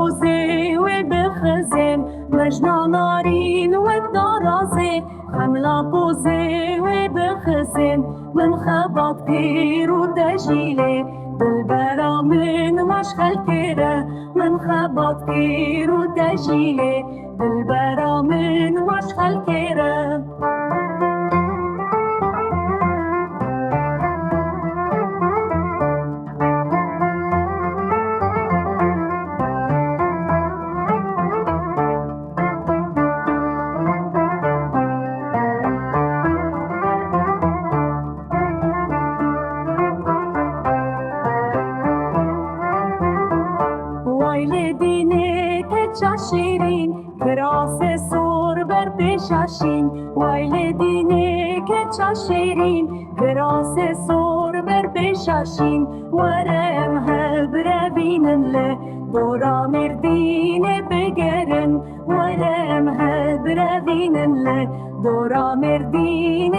بوزي وبخزن مجنى نارين والدرازي حملة بوزي وبخزن من خبط كير ودجيلي بالبرا من مشغل كيرة من خبط كير ودجيلي بالبرا من مشغل كيرة شیرین کراس سور بر بشاشین وایل دینه که شیرین کراس سور بر بشاشین ورم هبر بینن له دورا مردین بگرن ورم هبر بینن له دورا مردین